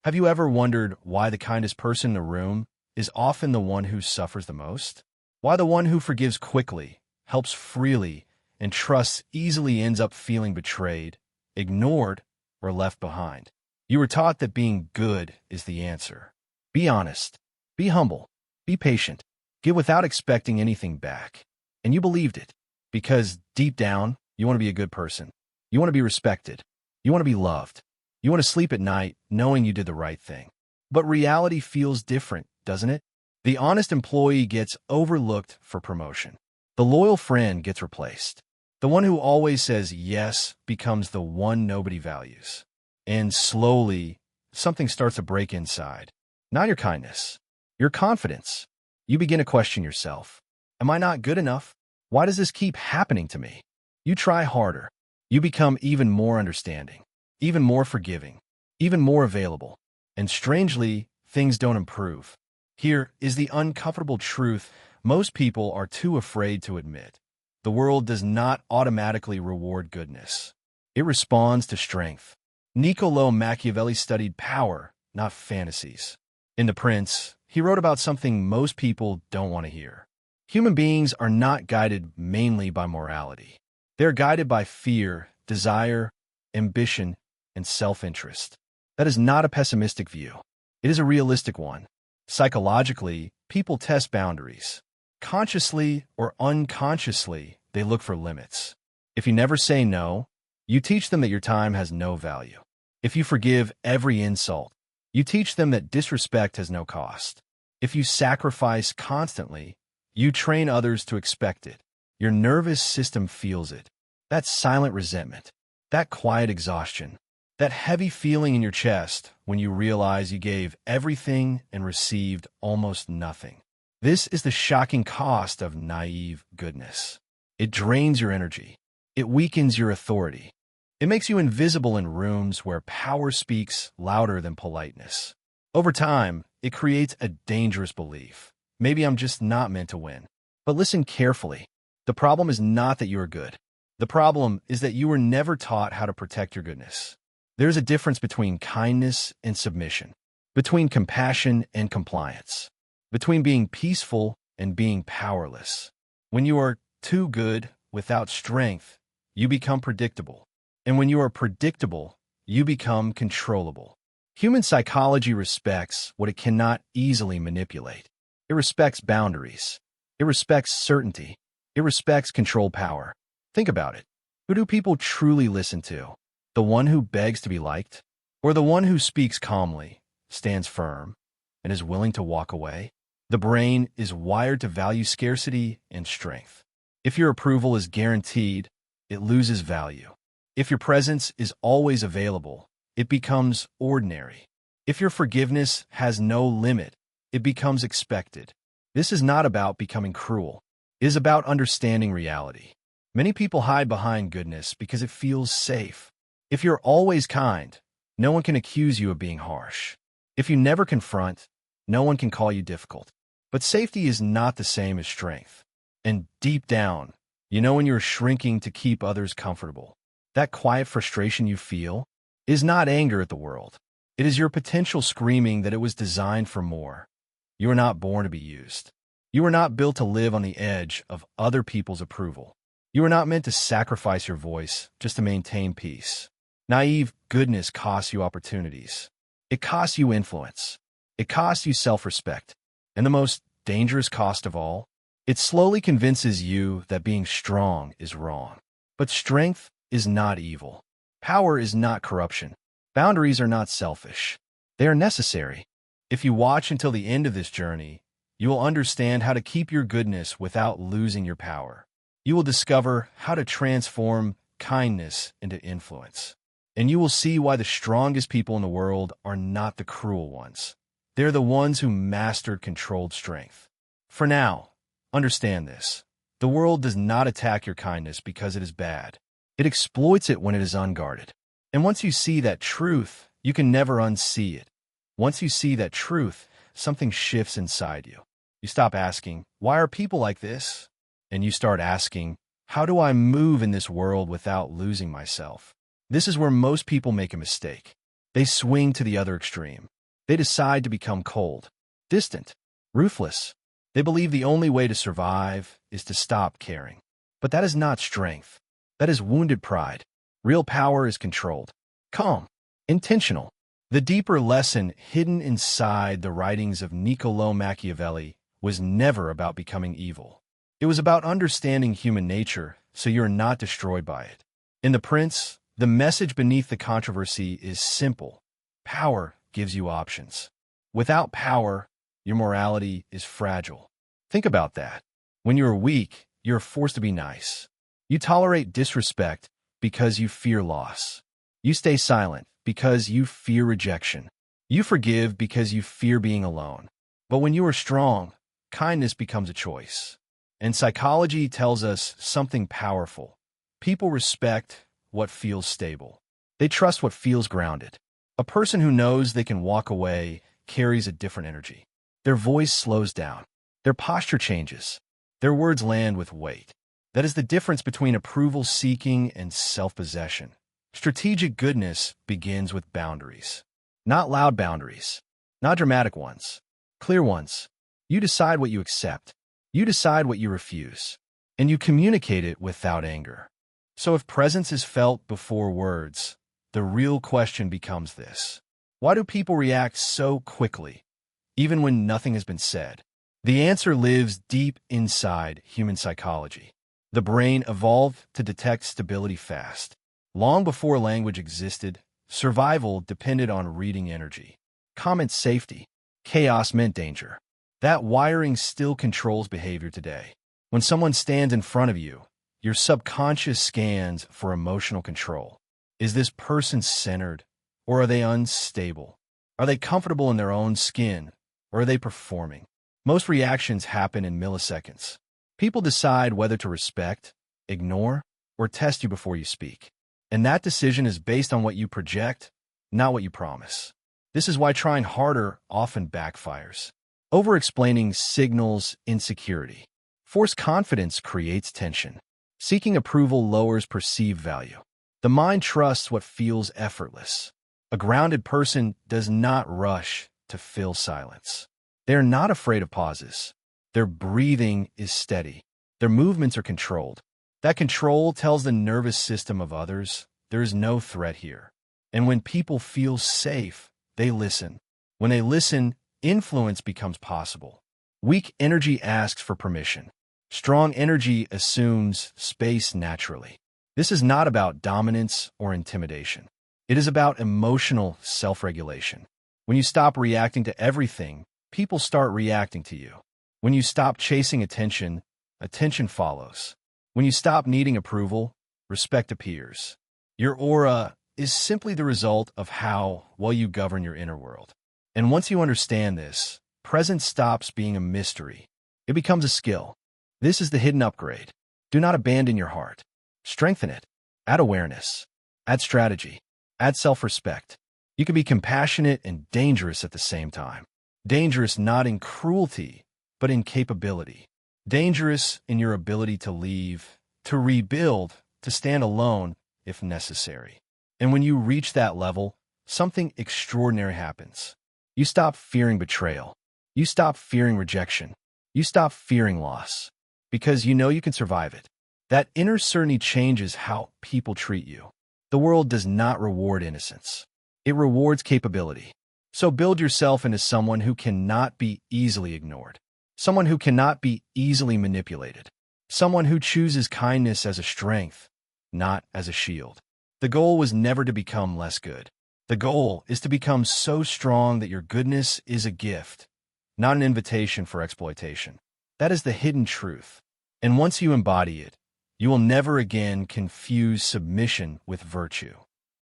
Have you ever wondered why the kindest person in a room is often the one who suffers the most? Why the one who forgives quickly, helps freely, and trusts easily ends up feeling betrayed, ignored, or left behind? You were taught that being good is the answer. Be honest, be humble, be patient, give without expecting anything back. And you believed it, because deep down, you want to be a good person. You want to be respected. You want to be loved. You want to sleep at night knowing you did the right thing. But reality feels different, doesn't it? The honest employee gets overlooked for promotion. The loyal friend gets replaced. The one who always says yes becomes the one nobody values. And slowly, something starts to break inside. Not your kindness, your confidence. You begin to question yourself. Am I not good enough? Why does this keep happening to me? You try harder. You become even more understanding, even more forgiving, even more available. And strangely, things don't improve. Here is the uncomfortable truth most people are too afraid to admit. The world does not automatically reward goodness. It responds to strength. Niccolò Machiavelli studied power, not fantasies. In The Prince, he wrote about something most people don't want to hear. Human beings are not guided mainly by morality. They're guided by fear, desire, ambition, and self-interest. That is not a pessimistic view. It is a realistic one. Psychologically, people test boundaries. Consciously or unconsciously, they look for limits. If you never say no, you teach them that your time has no value. If you forgive every insult, you teach them that disrespect has no cost. If you sacrifice constantly, you train others to expect it. Your nervous system feels it. That silent resentment, that quiet exhaustion, that heavy feeling in your chest when you realize you gave everything and received almost nothing. This is the shocking cost of naive goodness. It drains your energy. It weakens your authority. It makes you invisible in rooms where power speaks louder than politeness. Over time, it creates a dangerous belief. Maybe I'm just not meant to win. But listen carefully. The problem is not that you are good. The problem is that you were never taught how to protect your goodness. There's a difference between kindness and submission, between compassion and compliance, between being peaceful and being powerless. When you are too good without strength, you become predictable. And when you are predictable, you become controllable. Human psychology respects what it cannot easily manipulate. It respects boundaries. It respects certainty. It respects control power. Think about it. Who do people truly listen to? The one who begs to be liked? Or the one who speaks calmly, stands firm, and is willing to walk away? The brain is wired to value scarcity and strength. If your approval is guaranteed, it loses value. If your presence is always available, it becomes ordinary. If your forgiveness has no limit, it becomes expected. This is not about becoming cruel. It is about understanding reality. Many people hide behind goodness because it feels safe. If you're always kind, no one can accuse you of being harsh. If you never confront, no one can call you difficult. But safety is not the same as strength. And deep down, you know when you're shrinking to keep others comfortable. That quiet frustration you feel is not anger at the world. It is your potential screaming that it was designed for more. You are not born to be used. You are not built to live on the edge of other people's approval. You are not meant to sacrifice your voice just to maintain peace. Naive goodness costs you opportunities. It costs you influence. It costs you self-respect. And the most dangerous cost of all, it slowly convinces you that being strong is wrong. But strength is not evil. Power is not corruption. Boundaries are not selfish. They are necessary. If you watch until the end of this journey, you will understand how to keep your goodness without losing your power. You will discover how to transform kindness into influence. And you will see why the strongest people in the world are not the cruel ones. They're the ones who mastered controlled strength. For now, understand this. The world does not attack your kindness because it is bad. It exploits it when it is unguarded. And once you see that truth, you can never unsee it. Once you see that truth, something shifts inside you. You stop asking, why are people like this? And you start asking, how do I move in this world without losing myself? This is where most people make a mistake. They swing to the other extreme. They decide to become cold, distant, ruthless. They believe the only way to survive is to stop caring. But that is not strength. That is wounded pride. Real power is controlled, calm, intentional. The deeper lesson hidden inside the writings of Niccolò Machiavelli was never about becoming evil. It was about understanding human nature so you're not destroyed by it. In The Prince, the message beneath the controversy is simple. Power gives you options. Without power, your morality is fragile. Think about that. When you're weak, you're forced to be nice. You tolerate disrespect because you fear loss. You stay silent because you fear rejection. You forgive because you fear being alone. But when you are strong, kindness becomes a choice. And psychology tells us something powerful. People respect what feels stable. They trust what feels grounded. A person who knows they can walk away carries a different energy. Their voice slows down. Their posture changes. Their words land with weight. That is the difference between approval-seeking and self-possession. Strategic goodness begins with boundaries. Not loud boundaries. Not dramatic ones. Clear ones. You decide what you accept. You decide what you refuse. And you communicate it without anger. So if presence is felt before words, the real question becomes this. Why do people react so quickly, even when nothing has been said? The answer lives deep inside human psychology. The brain evolved to detect stability fast. Long before language existed, survival depended on reading energy. Comment safety. Chaos meant danger. That wiring still controls behavior today. When someone stands in front of you, your subconscious scans for emotional control. Is this person centered, or are they unstable? Are they comfortable in their own skin, or are they performing? Most reactions happen in milliseconds. People decide whether to respect, ignore, or test you before you speak. And that decision is based on what you project, not what you promise. This is why trying harder often backfires. Over-explaining signals insecurity. Forced confidence creates tension. Seeking approval lowers perceived value. The mind trusts what feels effortless. A grounded person does not rush to fill silence. They are not afraid of pauses. Their breathing is steady. Their movements are controlled. That control tells the nervous system of others there is no threat here. And when people feel safe, they listen. When they listen, influence becomes possible. Weak energy asks for permission. Strong energy assumes space naturally. This is not about dominance or intimidation. It is about emotional self-regulation. When you stop reacting to everything, people start reacting to you. When you stop chasing attention, attention follows. When you stop needing approval, respect appears. Your aura is simply the result of how well you govern your inner world. And once you understand this, presence stops being a mystery. It becomes a skill. This is the hidden upgrade. Do not abandon your heart. Strengthen it. Add awareness. Add strategy. Add self-respect. You can be compassionate and dangerous at the same time. Dangerous not in cruelty, but in capability. Dangerous in your ability to leave, to rebuild, to stand alone if necessary. And when you reach that level, something extraordinary happens. You stop fearing betrayal. You stop fearing rejection. You stop fearing loss. Because you know you can survive it. That inner certainty changes how people treat you. The world does not reward innocence. It rewards capability. So build yourself into someone who cannot be easily ignored. Someone who cannot be easily manipulated. Someone who chooses kindness as a strength, not as a shield. The goal was never to become less good. The goal is to become so strong that your goodness is a gift, not an invitation for exploitation. That is the hidden truth. And once you embody it, you will never again confuse submission with virtue.